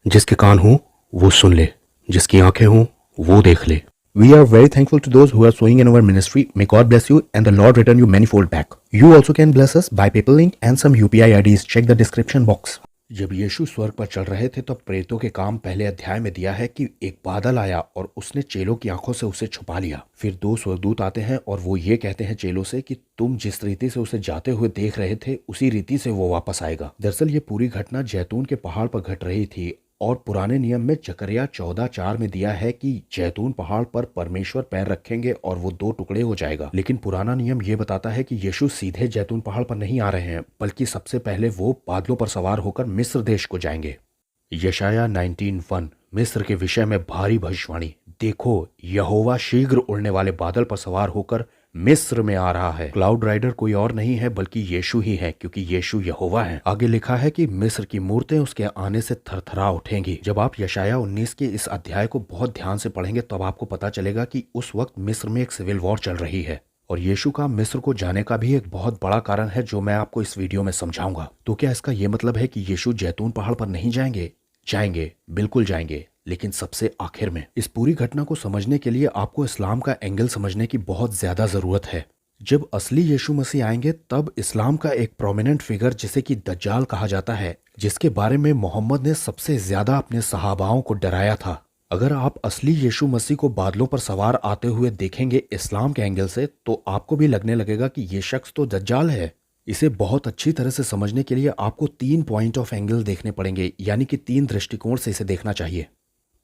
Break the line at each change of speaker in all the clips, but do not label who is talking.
जिसके कान हों वो सुन ले, जिसकी आंखें हों वो देख ले। We are very thankful to those who are sowing in our ministry. May God bless you and the Lord return you manifold back. You also can bless us by PayPal link and some UPI IDs. Check the description box. जब यीशु स्वर्ग पर चल रहे थे तब प्रेतों के काम पहले अध्याय में दिया है कि एक बादल आया और उसने चेलों की आंखों से उसे छुपा लिया। फिर दो स्वर्गदूत आते हैं और वो ये कहते हैं चेलों से कि तुम जिस रीति से उसे जाते हुए देख रहे थे उसी रीति से वो वापस आएगा। दरअसल ये पूरी घटना जैतून के पहाड़ पर घट रही थी और पुराने नियम में जकरिया 14:4 में दिया है कि जैतून पहाड़ पर परमेश्वर पैर रखेंगे और वो दो टुकड़े हो जाएगा। लेकिन पुराना नियम ये बताता है कि यीशु सीधे जैतून पहाड़ पर नहीं आ रहे हैं, बल्कि सबसे पहले वो बादलों पर सवार होकर मिस्र देश को जाएंगे। यशाया 19:1 मिस्र के विषय में भारी भविष्यवाणी। देखो, यहोवा शीघ्र उड़ने वाले बादल पर सवार होकर मिस्र में आ रहा है। क्लाउड राइडर कोई और नहीं है बल्कि यीशु ही है, क्योंकि यीशु यहोवा है। आगे लिखा है कि मिस्र की मूर्तें उसके आने से थरथरा उठेंगी। जब आप यशाया 19 के इस अध्याय को बहुत ध्यान से पढ़ेंगे तब आपको पता चलेगा कि उस वक्त मिस्र में एक सिविल वॉर चल रही है और यीशु का मिस्र को जाने का भी एक बहुत बड़ा कारण है जो मैं आपको इस वीडियो में समझाऊंगा। तो क्या इसका ये मतलब है कि यीशु जैतून पहाड़ पर नहीं जाएंगे? जाएंगे, बिल्कुल जाएंगे, लेकिन सबसे आखिर में। इस पूरी घटना को समझने के लिए आपको इस्लाम का एंगल समझने की बहुत ज्यादा जरूरत है। जब असली यीशु मसीह आएंगे तब इस्लाम का एक प्रोमिनेंट फिगर जिसे कि दज्जाल कहा जाता है, जिसके बारे में मोहम्मद ने सबसे ज्यादा अपने सहाबाओं को डराया था। अगर आप असली यीशु मसीह को बादलों पर सवार आते हुए देखेंगे इस्लाम के एंगल से तो आपको भी लगने लगेगा कि ये शख्स तो दज्जाल है। इसे बहुत अच्छी तरह से समझने के लिए आपको 3 पॉइंट ऑफ एंगल देखने पड़ेंगे, यानी कि 3 दृष्टिकोण से इसे देखना चाहिए।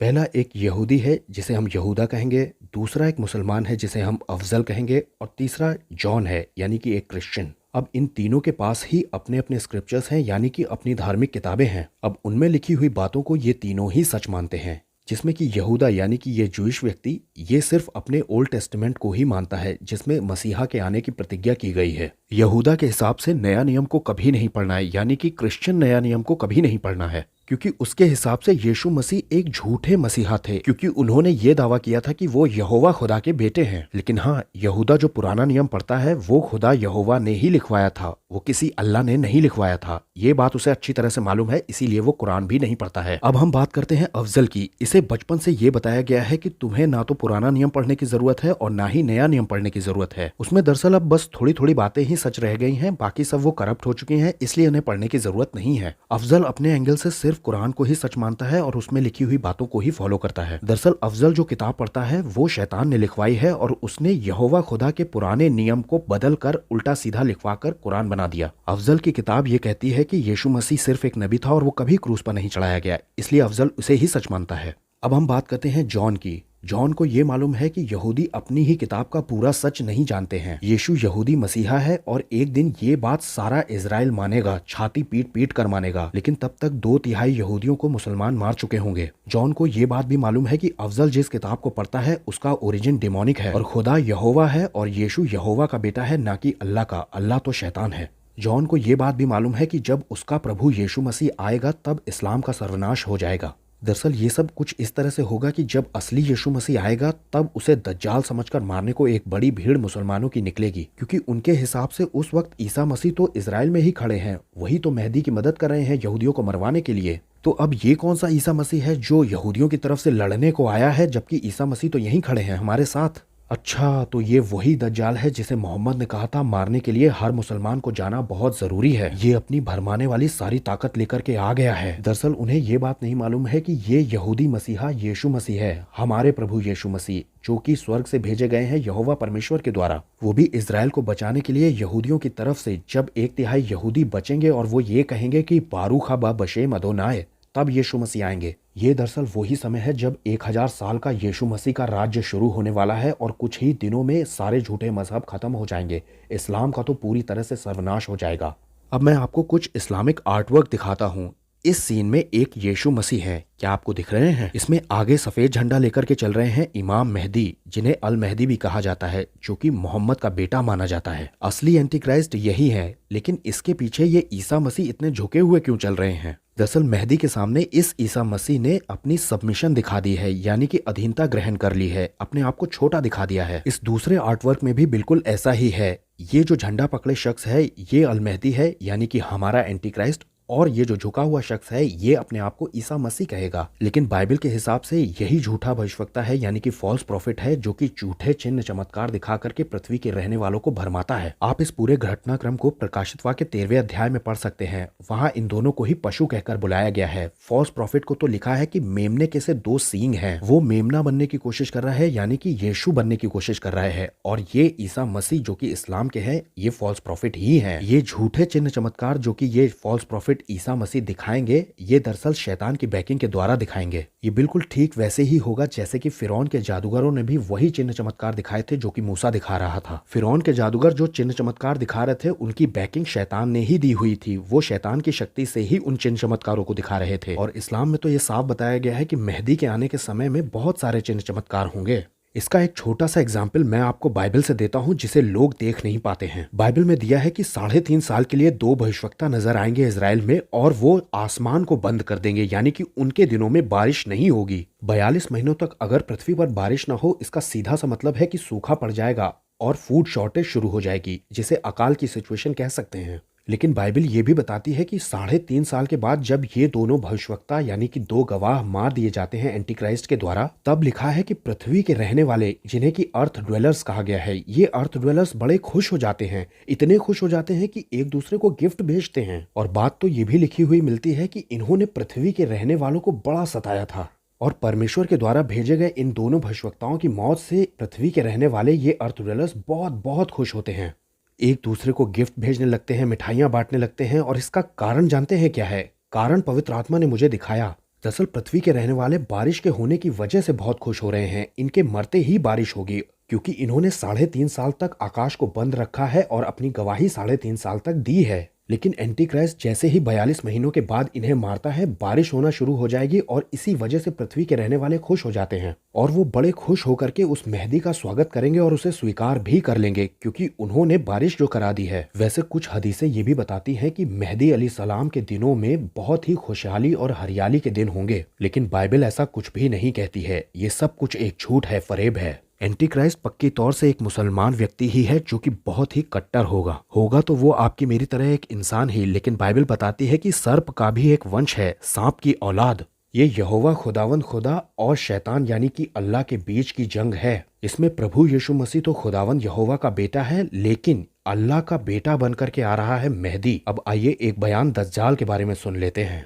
पहला एक यहूदी है जिसे हम यहूदा कहेंगे, दूसरा एक मुसलमान है जिसे हम अफजल कहेंगे और तीसरा जॉन है यानी कि एक क्रिश्चियन। अब इन तीनों के पास ही अपने अपने स्क्रिप्चर्स हैं, यानी कि अपनी धार्मिक किताबें हैं। अब उनमें लिखी हुई बातों को ये तीनों ही सच मानते हैं, जिसमें कि यहूदा यानी कि ये जूइश व्यक्ति ये सिर्फ अपने ओल्ड टेस्टामेंट को ही मानता है जिसमें मसीहा के आने की प्रतिज्ञा की गई है। यहूदा के हिसाब से नया नियम को कभी नहीं पढ़ना है, यानी कि क्रिश्चियन नया नियम को कभी नहीं पढ़ना है, क्योंकि उसके हिसाब से यीशु मसीह एक झूठे मसीहा थे, क्योंकि उन्होंने ये दावा किया था कि वो यहोवा खुदा के बेटे हैं। लेकिन हाँ, यहूदा जो पुराना नियम पढ़ता है वो खुदा यहोवा ने ही लिखवाया था, वो किसी अल्लाह ने नहीं लिखवाया था। ये बात उसे अच्छी तरह से मालूम है, इसीलिए वो कुरान भी नहीं पढ़ता है। अब हम बात करते हैं अफजल की। इसे बचपन से ये बताया गया है कि तुम्हें ना तो पुराना नियम पढ़ने की जरूरत है और ना ही नया नियम पढ़ने की जरूरत है। उसमें दरअसल अब बस थोड़ी थोड़ी बातें ही सच रह गई हैं, बाकी सब वो करप्ट हो चुकी हैं, इसलिए उन्हें पढ़ने की जरूरत नहीं है। अफजल अपने एंगल से सिर्फ कुरान को ही सच मानता है और उसमें लिखी हुई बातों को ही फॉलो करता है। दरअसल अफजल जो किताब पढ़ता है वो शैतान ने लिखवाई है और उसने यहोवा खुदा के पुराने नियम को बदल कर उल्टा सीधा लिखवा कर कुरान बना दिया। अफजल की किताब ये कहती है कि यीशु मसीह सिर्फ एक नबी था और वो कभी क्रूस पर नहीं चढ़ाया गया, इसलिए अफजल उसे ही सच मानता है। अब हम बात करते हैं जॉन की। जॉन को ये मालूम है कि यहूदी अपनी ही किताब का पूरा सच नहीं जानते हैं। यीशु यहूदी मसीहा है और एक दिन ये बात सारा इजराइल मानेगा, छाती पीट पीट कर मानेगा, लेकिन तब तक 2/3 यहूदियों को मुसलमान मार चुके होंगे। जॉन को ये बात भी मालूम है कि अफजल जिस किताब को पढ़ता है उसका ओरिजिन डेमोनिक है और खुदा यहोवा है और यीशु यहोवा का बेटा है, ना कि अल्लाह का। अल्लाह तो शैतान है। जॉन को ये बात भी मालूम है कि जब उसका प्रभु यीशु मसीह आएगा तब इस्लाम का सर्वनाश हो जाएगा। दरअसल ये सब कुछ इस तरह से होगा कि जब असली यीशु मसीह आएगा तब उसे दज्जाल समझकर मारने को एक बड़ी भीड़ मुसलमानों की निकलेगी, क्योंकि उनके हिसाब से उस वक्त ईसा मसीह तो इजराइल में ही खड़े हैं, वही तो मेहदी की मदद कर रहे हैं यहूदियों को मरवाने के लिए। तो अब ये कौन सा ईसा मसीह है जो यहूदियों की तरफ से लड़ने को आया है, जबकि ईसा मसीह तो यहीं खड़े हैं हमारे साथ। अच्छा, तो ये वही दज्जाल है जिसे मोहम्मद ने कहा था मारने के लिए हर मुसलमान को जाना बहुत जरूरी है। ये अपनी भरमाने वाली सारी ताकत लेकर के आ गया है। दरअसल उन्हें ये बात नहीं मालूम है कि ये यहूदी मसीहा यीशु मसीह है, हमारे प्रभु यीशु मसीह, जो कि स्वर्ग से भेजे गए हैं यहोवा परमेश्वर के द्वारा, वो भी इजराइल को बचाने के लिए यहूदियों की तरफ से। जब 1/3 यहूदी बचेंगे और वो ये कहेंगे कि बारूख हबा बशेम अदोनाय, तब यीशु मसीह आएंगे। ये दरअसल वही समय है जब 1000 साल का यीशु मसीह का राज्य शुरू होने वाला है और कुछ ही दिनों में सारे झूठे मजहब खत्म हो जाएंगे। इस्लाम का तो पूरी तरह से सर्वनाश हो जाएगा। अब मैं आपको कुछ इस्लामिक आर्टवर्क दिखाता हूँ। इस सीन में एक यीशु मसीह है, क्या आपको दिख रहे हैं? इसमें आगे सफेद झंडा लेकर के चल रहे हैं इमाम मेहदी, जिन्हें अल मेहदी भी कहा जाता है, जो कि मोहम्मद का बेटा माना जाता है। असली एंटी क्राइस्ट यही है, लेकिन इसके पीछे ये ईसा मसीह इतने झुके हुए क्यों चल रहे हैं? दरअसल मेहदी के सामने इस ईसा मसीह ने अपनी सबमिशन दिखा दी है, यानी कि अधीनता ग्रहण कर ली है, अपने आप को छोटा दिखा दिया है। इस दूसरे आर्टवर्क में भी बिल्कुल ऐसा ही है। ये जो झंडा पकड़े शख्स है ये अल मेहदी है, यानी कि हमारा एंटी क्राइस्ट, और ये जो झुका हुआ शख्स है ये अपने आप को ईसा मसीह कहेगा। लेकिन बाइबल के हिसाब से यही झूठा भविष्यवक्ता है, यानी कि फॉल्स प्रॉफिट है, जो कि झूठे चिन्ह चमत्कार दिखा करके पृथ्वी के रहने वालों को भरमाता है। आप इस पूरे घटनाक्रम को प्रकाशित वाक्य 13वें अध्याय में पढ़ सकते हैं। वहां इन दोनों को ही पशु कहकर बुलाया गया है। फॉल्स प्रॉफिट को तो लिखा है कि मेमने के से 2 सींग हैं। वो मेमना बनने की कोशिश कर रहा है, यानी कि यीशु बनने की कोशिश कर रहा है। और ये ईसा मसीह जो कि इस्लाम के हैं, ये फॉल्स प्रॉफिट ही हैं। ये झूठे चिन्ह चमत्कार जो कि ये फॉल्स प्रॉफिट ईसा मसीह दिखाएंगे, ये दरअसल शैतान की बैकिंग के द्वारा दिखाएंगे। ये बिल्कुल ठीक वैसे ही होगा जैसे कि फिरौन के जादूगरों ने भी वही चिन्ह चमत्कार दिखाए थे जो कि मूसा दिखा रहा था। फिरौन के जादूगर जो चिन्ह चमत्कार दिखा रहे थे, उनकी बैकिंग शैतान ने ही दी हुई थी। वो शैतान की शक्ति से ही उन चिन्ह चमत्कारों को दिखा रहे थे। और इस्लाम में तो ये साफ बताया गया है कि मेहदी के आने के समय में बहुत सारे चिन्ह चमत्कार होंगे। इसका एक छोटा सा एग्जाम्पल मैं आपको बाइबल से देता हूं जिसे लोग देख नहीं पाते हैं। बाइबल में दिया है कि 3.5 साल के लिए 2 भविष्यवक्ता नजर आएंगे इजराइल में, और वो आसमान को बंद कर देंगे, यानी कि उनके दिनों में बारिश नहीं होगी। 42 महीनों तक अगर पृथ्वी पर बारिश न हो, इसका सीधा सा मतलब है कि सूखा पड़ जाएगा और फूड शॉर्टेज शुरू हो जाएगी, जिसे अकाल की सिचुएशन कह सकते हैं। लेकिन बाइबल ये भी बताती है कि 3.5 साल के बाद जब ये दोनों भविष्यवक्ता यानी कि 2 गवाह मार दिए जाते हैं एंटी क्राइस्ट के द्वारा, तब लिखा है कि पृथ्वी के रहने वाले, जिन्हें कि अर्थ ड्वेलर्स कहा गया है, ये अर्थ ड्वेलर्स बड़े खुश हो जाते हैं। इतने खुश हो जाते हैं कि एक दूसरे को गिफ्ट भेजते हैं। और बात तो ये भी लिखी हुई मिलती है कि इन्होंने पृथ्वी के रहने वालों को बड़ा सताया था। और परमेश्वर के द्वारा भेजे गए इन दोनों भविष्यवक्ताओं की मौत से पृथ्वी के रहने वाले ये अर्थ ड्वेलर्स बहुत बहुत खुश होते हैं। एक दूसरे को गिफ्ट भेजने लगते हैं, मिठाइयां बांटने लगते हैं। और इसका कारण जानते हैं क्या है? कारण पवित्र आत्मा ने मुझे दिखाया। दरअसल पृथ्वी के रहने वाले बारिश के होने की वजह से बहुत खुश हो रहे हैं। इनके मरते ही बारिश होगी, क्योंकि इन्होंने 3.5 साल तक आकाश को बंद रखा है और अपनी गवाही 3.5 साल तक दी है। लेकिन एंटी क्राइस्ट जैसे ही 42 महीनों के बाद इन्हें मारता है, बारिश होना शुरू हो जाएगी और इसी वजह से पृथ्वी के रहने वाले खुश हो जाते हैं। और वो बड़े खुश होकर के उस मेहदी का स्वागत करेंगे और उसे स्वीकार भी कर लेंगे, क्योंकि उन्होंने बारिश जो करा दी है। वैसे कुछ हदीसें ये भी बताती हैं कि मेहदी अलैहिस्सलाम के दिनों में बहुत ही खुशहाली और हरियाली के दिन होंगे। लेकिन बाइबल ऐसा कुछ भी नहीं कहती है। ये सब कुछ एक झूठ है, फरेब है। एंटी क्राइस्ट पक्की तौर से एक मुसलमान व्यक्ति ही है जो कि बहुत ही कट्टर होगा तो वो आपकी मेरी तरह एक इंसान ही। लेकिन बाइबल बताती है कि सर्प का भी एक वंश है, सांप की औलाद। ये यहोवा खुदावंद खुदा और शैतान यानी कि अल्लाह के बीच की जंग है। इसमें प्रभु यीशु मसीह तो खुदावंद यहोवा का बेटा है, लेकिन अल्लाह का बेटा बनकर के आ रहा है मेहदी। अब आइए एक बयान दज्जाल के बारे में सुन लेते हैं।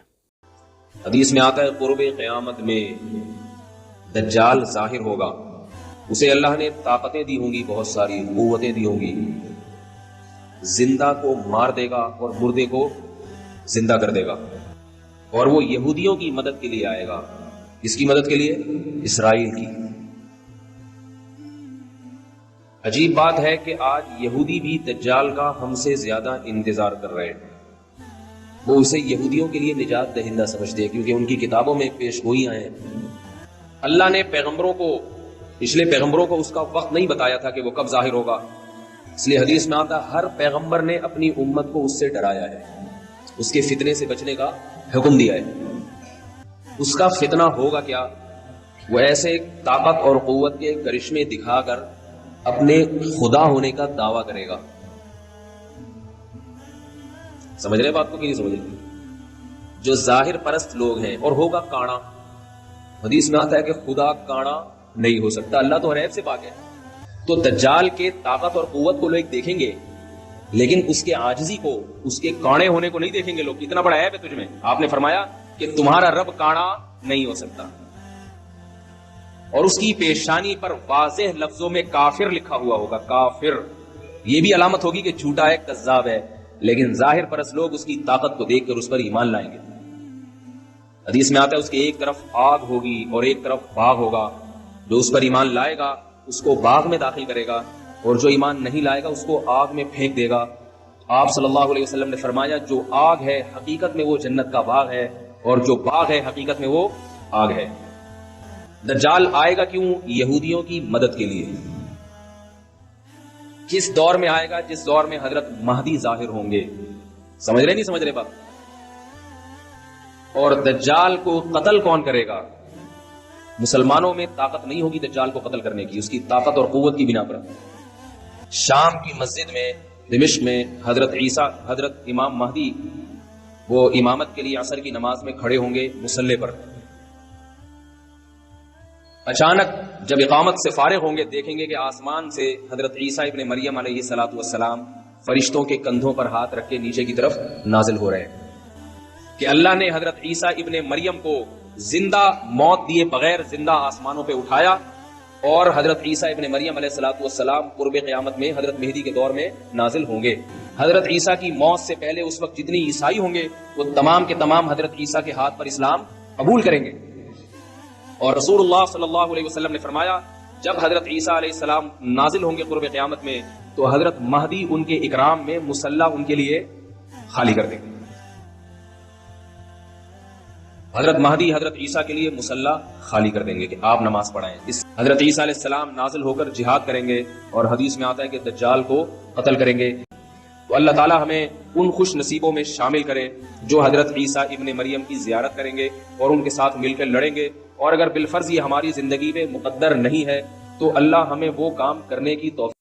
हदीस में आता है कुर्बे क़यामत में दज्जाल जाहिर होगा। उसे अल्लाह ने ताकतें दी होंगी, बहुत सारी कुव्वतें दी होंगी। जिंदा को मार देगा और मुर्दे को जिंदा कर देगा। और वो यहूदियों की मदद के लिए आएगा। किसकी मदद के लिए? इस्राइल की। अजीब बात है कि आज यहूदी भी दज्जाल का हमसे ज्यादा इंतजार कर रहे हैं। वो उसे यहूदियों के लिए निजात दहिंदा समझते हैं, क्योंकि उनकी किताबों में पेशगोइयां हैं। अल्लाह ने पैगंबरों को, पिछले पैगंबरों को उसका वक्त नहीं बताया था कि वो कब जाहिर होगा। इसलिए हदीस में आता, हर पैगंबर ने अपनी उम्मत को उससे डराया है, उसके फितने से बचने का हुक्म दिया है। उसका फितना होगा क्या? वो ऐसे ताकत और कुव्वत के करिश्मे दिखाकर अपने खुदा होने का दावा करेगा। समझ रहे बात को कि नहीं समझ रहे? जो जाहिर परस्त लोग हैं। और होगा काना। हदीस में आता है कि खुदा काना नहीं हो सकता, अल्लाह तो रैब से पाक है। तो दज्जाल के ताकत और कुव्वत को लोग देखेंगे, लेकिन उसके आजिजी को, उसके काणे होने को नहीं देखेंगे लोग। इतना बड़ा ऐब है तुझमें। आपने फरमाया कि तुम्हारा रब काना नहीं हो सकता। और उसकी पेशानी पर वाज़ेह लफ्जों में काफिर लिखा हुआ होगा। काफिर, यह भी अलामत होगी कि झूठा है, कज़्ज़ाब है। लेकिन जाहिर परस लोग उसकी ताकत को देखकर उस पर ईमान लाएंगे। हदीस में आता है उसके एक तरफ आग होगी और एक तरफ बाग होगा। जो उस पर ईमान लाएगा उसको बाग में दाखिल करेगा, और जो ईमान नहीं लाएगा उसको आग में फेंक देगा। आप सल्लल्लाहु अलैहि वसल्लम ने फरमाया, जो आग है हकीकत में वो जन्नत का बाग है, और जो बाग है हकीकत में वो आग है। दज्जाल आएगा क्यों? यहूदियों की मदद के लिए। किस दौर में आएगा? जिस दौर में हजरत महदी जाहिर होंगे। समझ रहे नहीं समझ रहे बात? और दज्जाल को कत्ल कौन करेगा? मुसलमानों में ताकत नहीं होगी दज्जाल को कत्ल करने की, उसकी ताकत और कुव्वत की बिना पर। शाम की मस्जिद में, दिमिश्क में हजरत ईसा, हजरत इमाम महदी वो इमामत के लिए असर की नमाज में खड़े होंगे मुसल्ले पर। अचानक जब इकामत से फारिग होंगे देखेंगे कि आसमान से हजरत ईसा इब्ने मरियम अलैहिस्सलातु वस्सलाम फरिश्तों के कंधों पर हाथ रख के नीचे की तरफ नाजिल हो रहे हैं कि अल्लाह ने हजरत ईसा इब्ने मरियम को जिंदा मौत दिए बगैर जिंदा आसमानों पे उठाया और हजरत ईसा इब्ने मरियम अलैहिस्सलातु वस्सलाम कुर्ब क़यामत में हजरत मेहदी के दौर में नाजिल होंगे। हजरत ईसा की मौत से पहले उस वक्त जितनी ईसाई होंगे वो तमाम के तमाम हजरत ईसा के हाथ पर इस्लाम कबूल करेंगे। और रसूलुल्लाह सल्लल्लाहु अलैहि वसल्लम ने फरमाया जब हजरत ईसा अलैहिस्सलाम नाजिल होंगे कुर्ब क़यामत में तो हजरत महदी उनके इकराम में मुसल्ला उनके लिए खाली कर देंगे। हजरत महदी हजरत ईसा के लिए मुसल्ला खाली कर देंगे कि आप नमाज पढ़ाएं। इस हजरत ईसा अलैहिस्सलाम नाजिल होकर जिहाद करेंगे और हदीस में आता है कि दज्जाल को कत्ल करेंगे। तो अल्लाह ताला हमें उन खुश नसीबों में शामिल करे जो हजरत ईसा इब्ने मरियम की जियारत करेंगे और उनके साथ मिलकर लड़ेंगे। और अगर बिलफर्ज ये हमारी जिंदगी में मुकद्दर नहीं है तो अल्लाह हमें वो काम करने की तौफीक।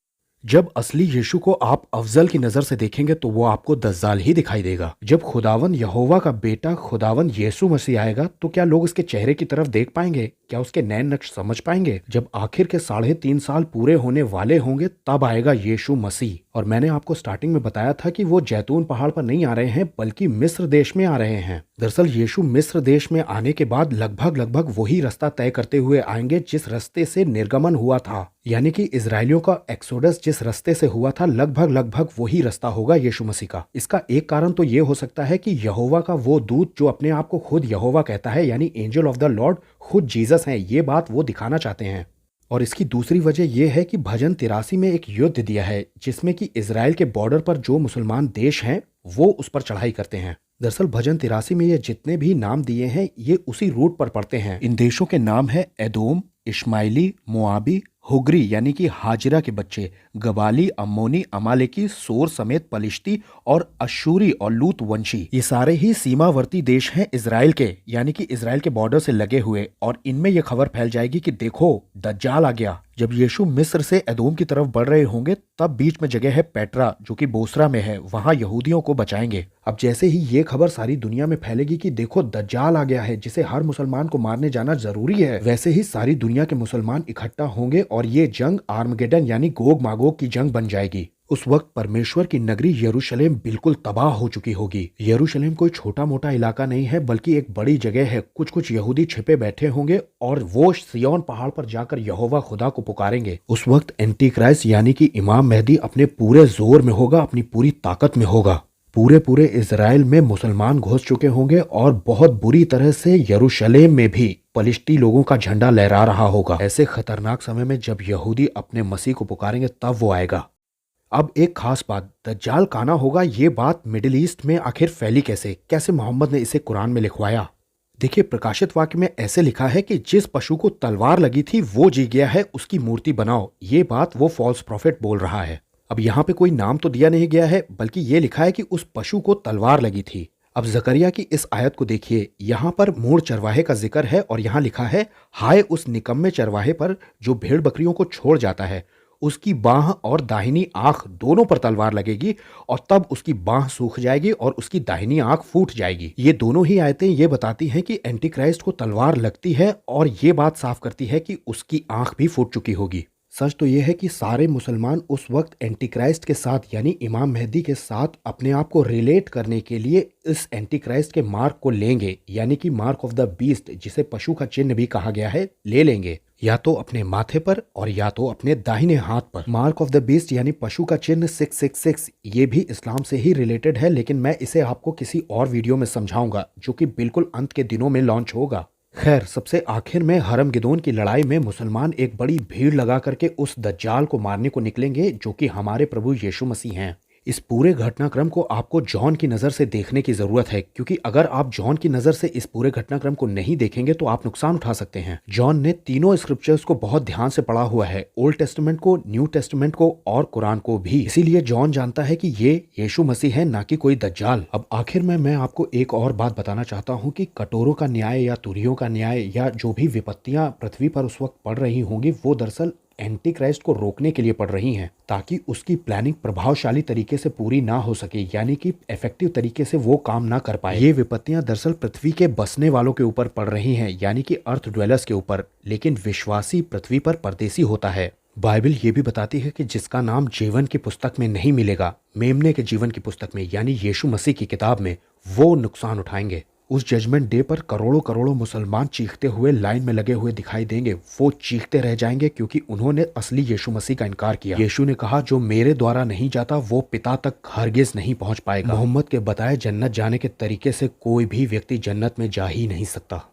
जब असली यीशु को आप अफजल की नजर से देखेंगे तो वो आपको दज्जाल ही दिखाई देगा। जब खुदावन यहोवा का बेटा खुदावन यीशु मसीह आएगा तो क्या लोग उसके चेहरे की तरफ देख पाएंगे? क्या उसके नैन नक्श समझ पाएंगे? जब आखिर के 3.5 साल पूरे होने वाले होंगे तब आएगा यीशु मसीह। और मैंने आपको स्टार्टिंग में बताया था कि वो जैतून पहाड़ पर नहीं आ रहे हैं बल्कि मिस्र देश में आ रहे हैं। दरअसल यीशु मिस्र देश में आने के बाद लगभग वही रास्ता तय करते हुए आएंगे जिस रास्ते से निर्गमन हुआ था, यानी कि इजरायलियों का एक्सोडस जिस रास्ते से हुआ था लगभग वही रास्ता होगा यीशु मसीह का। इसका एक कारण तो ये हो सकता है कि यहोवा का वो दूत जो अपने आप को खुद यहोवा कहता है यानी एंजल ऑफ द लॉर्ड खुद जीसस हैं, ये बात वो दिखाना चाहते हैं। और इसकी दूसरी वजह यह है कि भजन 83 में एक युद्ध दिया है जिसमें कि इजराइल के बॉर्डर पर जो मुसलमान देश हैं वो उस पर चढ़ाई करते हैं। दरअसल भजन 83 में ये जितने भी नाम दिए हैं ये उसी रूट पर पड़ते हैं। इन देशों के नाम है एदोम, इश्माइली, मोआबी, हुगरी यानी कि हाजिरा के बच्चे, गबाली, अम्मोनी, अमालेकी, सोर समेत पलिश्ती और अशूरी और लूत वंशी। ये सारे ही सीमावर्ती देश हैं इजराइल के, यानी कि इजराइल के बॉर्डर से लगे हुए। और इनमें यह खबर फैल जाएगी कि देखो दज्जाल आ गया। जब यीशु मिस्र से एदोम की तरफ बढ़ रहे होंगे तब बीच में जगह है पेट्रा जो कि बोसरा में है, वहां यहूदियों को बचाएंगे। अब जैसे ही ये खबर सारी दुनिया में फैलेगी कि देखो दज्जाल आ गया है जिसे हर मुसलमान को मारने जाना जरूरी है, वैसे ही सारी दुनिया के मुसलमान इकट्ठा होंगे और ये जंग आर्मगेडन यानी गोग मागोग की जंग बन जाएगी। उस वक्त परमेश्वर की नगरी यरूशलेम बिल्कुल तबाह हो चुकी होगी। यरूशलेम कोई छोटा मोटा इलाका नहीं है बल्कि एक बड़ी जगह है। कुछ यहूदी छिपे बैठे होंगे और वो सिय्योन पहाड़ पर जाकर यहोवा खुदा को पुकारेंगे। उस वक्त एंटी क्राइस्ट यानी कि इमाम मेहदी अपने पूरे जोर में होगा, अपनी पूरी ताकत में होगा। पूरे इजराइल में मुसलमान घुस चुके होंगे और बहुत बुरी तरह से यरूशलेम में भी पलिश्ती लोगों का झंडा लहरा रहा होगा। ऐसे खतरनाक समय में जब यहूदी अपने मसीह को पुकारेंगे तब वो आएगा। अब एक खास बात, दज्जाल काना होगा, ये बात मिडिल ईस्ट में आखिर फैली कैसे मोहम्मद ने इसे कुरान में लिखवाया। देखिए प्रकाशित वाक्य में ऐसे लिखा है कि जिस पशु को तलवार लगी थी वो जी गया है, उसकी मूर्ति बनाओ। ये बात वो फॉल्स प्रॉफिट बोल रहा है। अब यहाँ पे कोई नाम तो दिया नहीं गया है बल्कि ये लिखा है कि उस पशु को तलवार लगी थी। अब जकरिया की इस आयत को देखिए, यहाँ पर मूढ़ चरवाहे का जिक्र है और यहाँ लिखा है हाय उस निकम्मे चरवाहे पर जो भेड़ बकरियों को छोड़ जाता है, उसकी बाह और दाहिनी आंख दोनों पर तलवार लगेगी और तब उसकी बाह सूख जाएगी और उसकी दाहिनी आंख फूट जाएगी। ये दोनों ही आयतें ये बताती हैं कि एंटी क्राइस्ट को तलवार लगती है और ये बात साफ करती है कि उसकी आंख भी फूट चुकी होगी। सच तो यह है कि सारे मुसलमान उस वक्त एंटी क्राइस्ट के साथ यानी इमाम मेहदी के साथ अपने आप को रिलेट करने के लिए इस एंटी क्राइस्ट के मार्क को लेंगे, यानी कि मार्क ऑफ द बीस्ट जिसे पशु का चिन्ह भी कहा गया है, ले लेंगे या तो अपने माथे पर और या तो अपने दाहिने हाथ पर। मार्क ऑफ द बीस्ट यानी पशु का चिन्ह 666 ये भी इस्लाम से ही रिलेटेड है, लेकिन मैं इसे आपको किसी और वीडियो में समझाऊंगा जो कि बिल्कुल अंत के दिनों में लॉन्च होगा। खैर सबसे आखिर में हरमगिदोन की लड़ाई में मुसलमान एक बड़ी भीड़ लगा करके उस दज्जाल को मारने को निकलेंगे जो कि हमारे प्रभु यीशु मसीह हैं। इस पूरे घटनाक्रम को आपको जॉन की नज़र से देखने की ज़रूरत है, क्योंकि अगर आप जॉन की नज़र से इस पूरे घटनाक्रम को नहीं देखेंगे तो आप नुकसान उठा सकते हैं। जॉन ने तीनों स्क्रिप्चर्स को बहुत ध्यान से पढ़ा हुआ है, ओल्ड टेस्टामेंट को, न्यू टेस्टामेंट को और कुरान को भी। इसीलिए जॉन जानता है कि ये यीशु मसीह है, ना कि कोई दज्जाल। अब आखिर में मैं आपको एक और बात बताना चाहता हूँ कि कटोरों का न्याय या तुरियों का न्याय या जो भी विपत्तियां पृथ्वी पर उस वक्त पड़ रही होंगी वो दरअसल एंटी क्राइस्ट को रोकने के लिए पड़ रही हैं ताकि उसकी प्लानिंग प्रभावशाली तरीके से पूरी ना हो सके, यानी कि इफेक्टिव तरीके से वो काम ना कर पाए। ये विपत्तियां दरअसल पृथ्वी के बसने वालों के ऊपर पड़ रही हैं, यानी कि अर्थ ड्वेलर्स के ऊपर, लेकिन विश्वासी पृथ्वी पर परदेसी होता है। बाइबल ये भी बताती है कि जिसका नाम जीवन की पुस्तक में नहीं मिलेगा, मेमने के जीवन की पुस्तक में यानी यीशु मसीह की किताब में, वो नुकसान उठाएंगे। उस जजमेंट डे पर करोड़ों करोड़ों मुसलमान चीखते हुए लाइन में लगे हुए दिखाई देंगे। वो चीखते रह जाएंगे क्योंकि उन्होंने असली यीशु मसीह का इनकार किया। यीशु ने कहा, जो मेरे द्वारा नहीं जाता वो पिता तक हरगिज नहीं पहुंच पाएगा। मोहम्मद के बताए जन्नत जाने के तरीके से कोई भी व्यक्ति जन्नत में जा ही नहीं सकता।